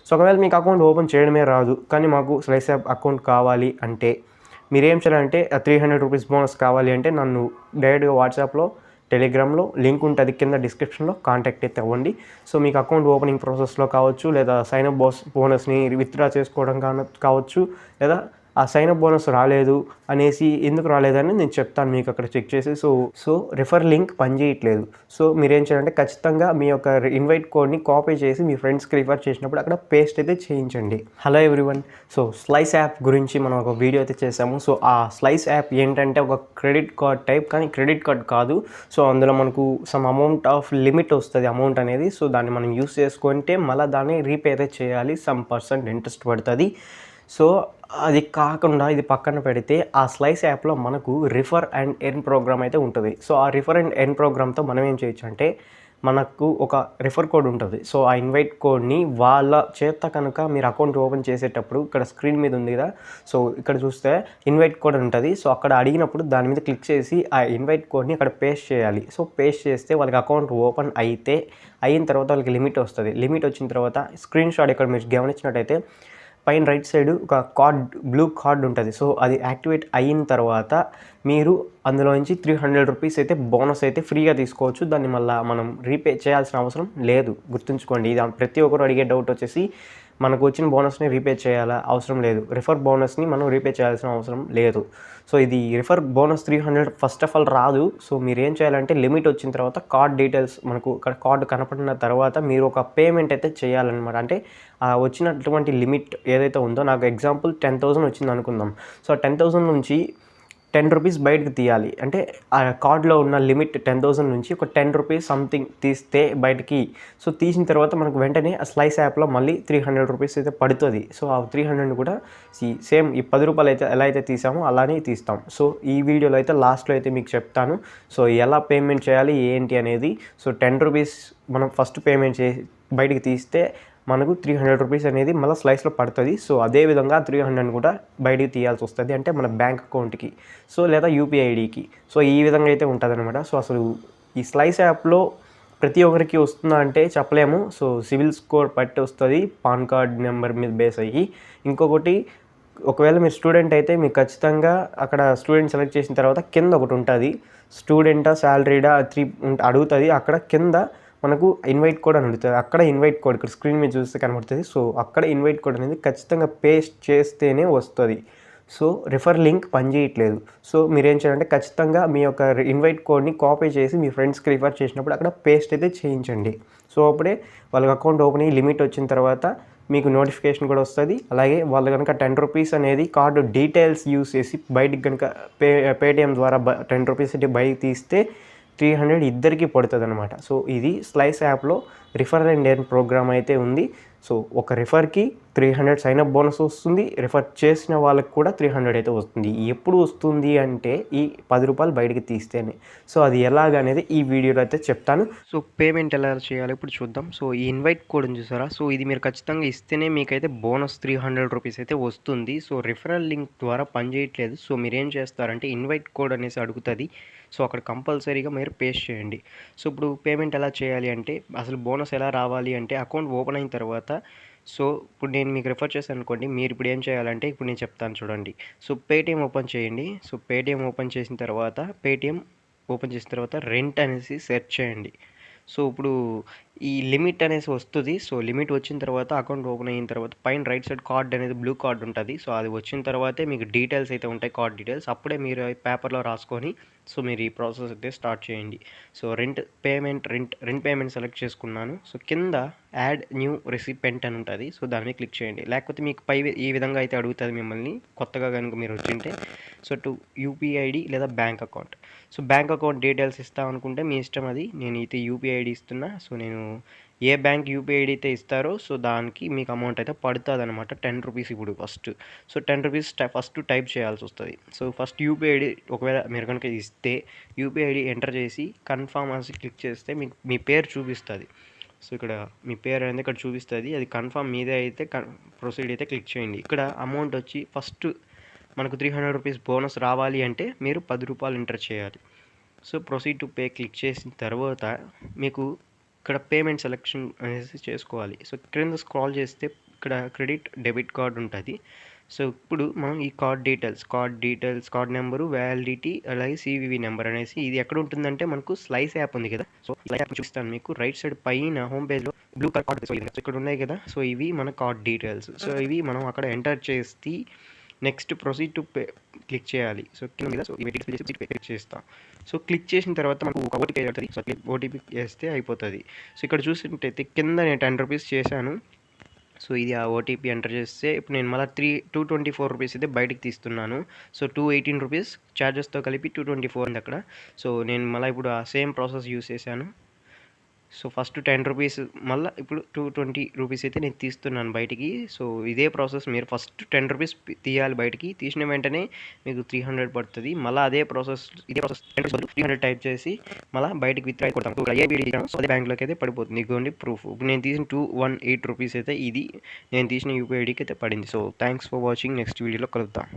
So ఒకవేళ మీకు account open చేయడమే రాదు కానీ మాకు స్లైస్ యాప్ అకౌంట్ కావాలి అంటే మీరేం చేయాలంటే రూ. 300 బోనస్ కావాలి అంటే నన్ను డైరెక్ట్గా వాట్సాప్లో టెలిగ్రామ్లో లింక్ ఉంటుంది కింద డిస్క్రిప్షన్లో కాంటాక్ట్ అయితే అవ్వండి. సో మీకు అకౌంట్ ఓపెనింగ్ ప్రాసెస్లో కావచ్చు లేదా సైన్అప్ బోనస్ని విత్డ్రా చేసుకోవడం కావచ్చు లేదా ఆ సైన్అప్ బోనస్ రాలేదు అనేసి ఎందుకు రాలేదని నేను చెప్తాను మీకు అక్కడ చెక్ చేసి. సో రిఫర్ లింక్ పనిచేయట్లేదు. సో మీరేం చేయాలంటే ఖచ్చితంగా మీ యొక్క ఇన్వైట్ కోడ్ని కాపీ చేసి మీ ఫ్రెండ్స్కి రిఫర్ చేసినప్పుడు అక్కడ పేస్ట్ అయితే చేయించండి. Hello everyone. So slice app గురించి మనం ఒక వీడియో అయితే చేసాము. సో ఆ స్లైస్ యాప్ ఏంటంటే ఒక క్రెడిట్ కార్డ్ టైప్, కానీ క్రెడిట్ కార్డ్ కాదు. సో అందులో మనకు సమ్ అమౌంట్ ఆఫ్ లిమిట్ వస్తుంది అమౌంట్ అనేది. సో దాన్ని మనం యూస్ చేసుకుంటే మళ్ళీ దాన్ని రీపే అయితే చేయాలి, సమ్ % ఇంట్రెస్ట్ పడుతుంది. సో అది కాకుండా ఇది పక్కన పెడితే ఆ స్లైస్ యాప్లో మనకు రిఫర్ అండ్ ఎర్న్ ప్రోగ్రామ్ అయితే ఉంటుంది. సో ఆ రిఫర్ అండ్ ఎర్న్ ప్రోగ్రామ్తో మనం ఏం చేయొచ్చు అంటే మనకు ఒక రిఫర్ కోడ్ ఉంటుంది. సో ఆ ఇన్వైట్ కోడ్ని వాళ్ళ చేత కనుక మీరు అకౌంట్ ఓపెన్ చేసేటప్పుడు ఇక్కడ స్క్రీన్ మీద ఉంది కదా, సో ఇక్కడ చూస్తే ఇన్వైట్ కోడ్ ఉంటుంది. సో అక్కడ అడిగినప్పుడు దాని మీద క్లిక్ చేసి ఆ ఇన్వైట్ కోడ్ని అక్కడ పేస్ట్ చేయాలి. సో పేస్ట్ చేస్తే వాళ్ళకి అకౌంట్ ఓపెన్ అయిన తర్వాత వాళ్ళకి లిమిట్ వస్తుంది. లిమిట్ వచ్చిన తర్వాత స్క్రీన్ షాట్ ఇక్కడ మీరు గమనించినట్టయితే పైన రైట్ సైడ్ ఒక బ్లూ కార్డ్ ఉంటుంది. సో అది యాక్టివేట్ అయిన తర్వాత మీరు అందులో నుంచి రూ. 300 అయితే బోనస్ అయితే ఫ్రీగా తీసుకోవచ్చు. దాన్ని మళ్ళీ మనం రీపే చేయాల్సిన అవసరం లేదు. గుర్తుంచుకోండి, ఇది ప్రతి ఒక్కరు అడిగే డౌట్ వచ్చేసి మనకు వచ్చిన బోనస్ని రీపే చేయాలా, అవసరం లేదు. రిఫర్ బోనస్ని మనం రీపే చేయాల్సిన అవసరం లేదు. సో ఇది refer bonus 300 first of all రాదు. సో మీరు ఏం చేయాలంటే లిమిట్ వచ్చిన తర్వాత కార్డ్ డీటెయిల్స్ మనకు ఇక్కడ కార్డు కనపడిన తర్వాత మీరు ఒక పేమెంట్ అయితే చేయాలన్నమాట. అంటే వచ్చినటువంటి లిమిట్ ఏదైతే ఉందో, నాకు ఎగ్జాంపుల్ 10,000 వచ్చింది అనుకుందాం. సో 10,000 నుంచి రూ. 10 బయటకు తీయాలి. అంటే ఆ కార్డులో ఉన్న లిమిట్ 10,000 నుంచి ఒక రూ. 10 సంథింగ్ తీస్తే బయటికి. సో తీసిన తర్వాత మనకు వెంటనే ఆ స్లైస్ యాప్లో మళ్ళీ రూ. 300 అయితే పడుతుంది. సో ఆ 300 కూడా సేమ్ ఈ రూ. 10 అయితే ఎలా అయితే తీసామో అలానే తీస్తాం. సో ఈ వీడియోలో అయితే లాస్ట్లో అయితే మీకు చెప్తాను. సో ఎలా పేమెంట్ చేయాలి ఏంటి అనేది. సో రూ. 10 మనం ఫస్ట్ పేమెంట్ చేసి బయటికి తీస్తే మనకు రూ. 300 అనేది మళ్ళీ స్లైస్లో పడుతుంది. సో అదేవిధంగా 300 కూడా బయటికి తీయాల్సి వస్తుంది, అంటే మన బ్యాంక్ అకౌంట్కి సో లేదా యూపీఐ ఐడికి. సో ఈ విధంగా అయితే ఉంటుంది అనమాట. సో అసలు ఈ స్లైస్ యాప్లో ప్రతి ఒక్కరికి వస్తుందా అంటే చెప్పలేము. సో సివిల్ స్కోర్ పట్టి వస్తుంది, పాన్ కార్డ్ నెంబర్ మీద బేస్ అయ్యి. ఇంకొకటి, ఒకవేళ మీరు స్టూడెంట్ అయితే మీకు ఖచ్చితంగా అక్కడ స్టూడెంట్ సెలెక్ట్ చేసిన తర్వాత కింద ఒకటి ఉంటుంది, స్టూడెంటా శాలరీడా 3 అడుగుతుంది. అక్కడ కింద మనకు ఇన్వైట్ కోడ్ అని అడుగుతుంది. అక్కడ ఇన్వైట్ కోడ్ ఇక్కడ స్క్రీన్ మీద చూస్తే కనబడుతుంది. సో అక్కడ ఇన్వైట్ కోడ్ అనేది ఖచ్చితంగా పేస్ట్ చేస్తేనే వస్తుంది. సో రిఫర్ లింక్ పనిచేయట్లేదు. సో మీరేం చేయాలంటే ఖచ్చితంగా మీ యొక్క ఇన్వైట్ కోడ్ని కాపీ చేసి మీ ఫ్రెండ్స్కి రిఫర్ చేసినప్పుడు అక్కడ పేస్ట్ అయితే చేయించండి. సో అప్పుడే వాళ్ళకి అకౌంట్ ఓపెన్ అయ్యి లిమిట్ వచ్చిన తర్వాత మీకు నోటిఫికేషన్ కూడా వస్తుంది. అలాగే వాళ్ళు కనుక రూ. 10 అనేది కార్డు డీటెయిల్స్ యూస్ చేసి బయటికి కనుక పేటిఎం ద్వారా రూ. 10 బయటికి తీస్తే 300 ఇద్దరికి పడుతుంది అనమాట. సో ఇది స్లైస్ యాప్లో రిఫర్ అండ్ ఎర్న్ ప్రోగ్రామ్ అయితే ఉంది. సో ఒక రిఫర్కి 300 సైన్అప్ బోనస్ వస్తుంది, రిఫర్ చేసిన వాళ్ళకి కూడా 300 అయితే వస్తుంది. ఎప్పుడు వస్తుంది అంటే ఈ రూ. 10 బయటికి తీస్తేనే. సో అది ఎలాగనేది ఈ వీడియోలో అయితే చెప్తాను. సో పేమెంట్ ఎలా చేయాలో ఇప్పుడు చూద్దాం. సో ఈ ఇన్వైట్ కోడ్ చూసారా, సో ఇది మీరు ఖచ్చితంగా ఇస్తేనే మీకైతే బోనస్ రూ. 300 అయితే వస్తుంది. సో రిఫరల్ లింక్ ద్వారా పనిచేయట్లేదు. సో మీరేం చేస్తారంటే ఇన్వైట్ కోడ్ అనేసి అడుగుతుంది. సో అక్కడ కంపల్సరీగా మీరు పేస్ట్ చేయండి. సో ఇప్పుడు పేమెంట్ ఎలా చేయాలి అంటే, అసలు బోనస్ ఎలా రావాలి అంటే అకౌంట్ ఓపెన్ అయిన తర్వాత, సో ఇప్పుడు నేను మీకు రిఫర్ చేశాను అనుకోండి, మీరు ఇప్పుడు ఏం చేయాలంటే ఇప్పుడు నేను చెప్తాను చూడండి. సో పేటిఎం ఓపెన్ చేయండి. సో పేటిఎం ఓపెన్ చేసిన తర్వాత రెంట్ అనేసి సెర్చ్ చేయండి. సో ఇప్పుడు ఈ లిమిట్ అనేసి వస్తుంది. సో లిమిట్ వచ్చిన తర్వాత అకౌంట్ ఓపెన్ అయిన తర్వాత పైన రైట్ సైడ్ కార్డ్ అనేది బ్లూ కార్డ్ ఉంటుంది. సో అది వచ్చిన తర్వాతే మీకు డీటెయిల్స్ అయితే ఉంటాయి, కార్డ్ డీటెయిల్స్. అప్పుడే మీరు పేపర్లో రాసుకొని సో మీరు ఈ ప్రాసెస్ అయితే స్టార్ట్ చేయండి. సో రెంట్ పేమెంట్ సెలెక్ట్ చేసుకున్నాను. సో కింద యాడ్ న్యూ రెసిపెంట్ అని ఉంటుంది. సో దాన్ని క్లిక్ చేయండి. లేకపోతే మీకు ఈ విధంగా అయితే అడుగుతుంది మిమ్మల్ని, కొత్తగా కనుక మీరు వచ్చింటే. సో టు యూపీఐ ఐడి లేదా bank account. So bank account details ఇస్తామనుకుంటే మీ ఇష్టం అది. నేను అయితే యూపీఐ ఐడి ఇస్తున్నా. సో నేను ఏ బ్యాంక్ యూపీఐ ఐడి అయితే ఇస్తారో సో దానికి మీకు అమౌంట్ అయితే పడుతుంది అనమాట, రూ. 10 ఇప్పుడు ఫస్ట్. సో రూ. 10 ఫస్ట్ టైప్ చేయాల్సి వస్తుంది. సో ఫస్ట్ యూపీఐ ఐడి ఒకవేళ మీరు కనుక ఇస్తే యూపీఐ ఐడి ఎంటర్ చేసి కన్ఫర్మ్ అని క్లిక్ చేస్తే మీకు మీ పేరు చూపిస్తుంది. సో ఇక్కడ మీ పేరు అనేది ఇక్కడ చూపిస్తుంది. అది కన్ఫర్మ్ మీదే అయితే ప్రొసీడ్ అయితే క్లిక్ చేయండి. ఇక్కడ అమౌంట్ వచ్చి ఫస్ట్ మనకు రూ. 300 బోనస్ రావాలి అంటే మీరు రూ. 10 ఎంటర్ చేయాలి. So proceed to pay click చేసిన తర్వాత మీకు ఇక్కడ పేమెంట్ సెలెక్షన్ అనేసి చేసుకోవాలి. సో క్రింద స్క్రాల్ చేస్తే ఇక్కడ ఇక్కడ క్రెడిట్ డెబిట్ కార్డ్ ఉంటుంది. సో ఇప్పుడు మనం ఈ కార్డ్ నెంబరు, వ్యాలిడిటీ, అలాగే సివివి నెంబర్ అనేసి ఇది ఎక్కడ ఉంటుందంటే మనకు స్లైస్ యాప్ ఉంది కదా. సో స్లైస్ యాప్ చూపిస్తాను మీకు. రైట్ సైడ్ పైన హోమ్ పేజ్లో బ్లూ కలర్ కార్డ్ ఇక్కడ ఉన్నాయి కదా. సో ఇవి మన కార్డ్ డీటెయిల్స్. సో ఇవి మనం అక్కడ ఎంటర్ చేసి next proceed to pay click చేయాలి. సో కింద మీద సో ఇవి క్లిక్ చేస్తాం. సో క్లిక్ చేసిన తర్వాత మనకు ఒక ఓటీపీ అవుతుంది. సో ఓటీపీ వేస్తే అయిపోతుంది. సో ఇక్కడ చూసినట్టయితే కింద నేను 10 రూపీస్ చేశాను. సో ఇది ఆ ఓటీపీ ఎంటర్ చేస్తే ఇప్పుడు నేను మళ్ళీ 224 రూపీస్ అయితే బయటికి తీస్తున్నాను. సో 218 రూపీస్ ఛార్జెస్తో కలిపి 224 ఉంది అక్కడ. సో నేను మళ్ళీ ఇప్పుడు ఆ సేమ్ ప్రాసెస్ యూస్ చేశాను. సో ఫస్ట్ 10 రూపీస్ మళ్ళీ ఇప్పుడు 220 రూపీస్ అయితే నేను తీస్తున్నాను బయటికి. సో ఇదే ప్రాసెస్ మీరు ఫస్ట్ 10 రూపీస్ తీయాలి బయటికి. తీసిన వెంటనే మీకు 300 పడుతుంది. మళ్ళీ ఇదే ప్రాసెస్ 300 టైప్ చేసి మళ్ళీ బయటికి విత్డ్రా కొడతాం. సో అదే బ్యాంక్లోకి అయితే పడిపోతుంది. ఇదిగోండి ప్రూఫ్. ఇప్పుడు నేను తీసిన 218 రూపీస్ అయితే ఇది నేను తీసిన యూపీఐ ఐడికి అయితే పడింది. So thanks for watching. Next వీడియోలో కలుద్దాం.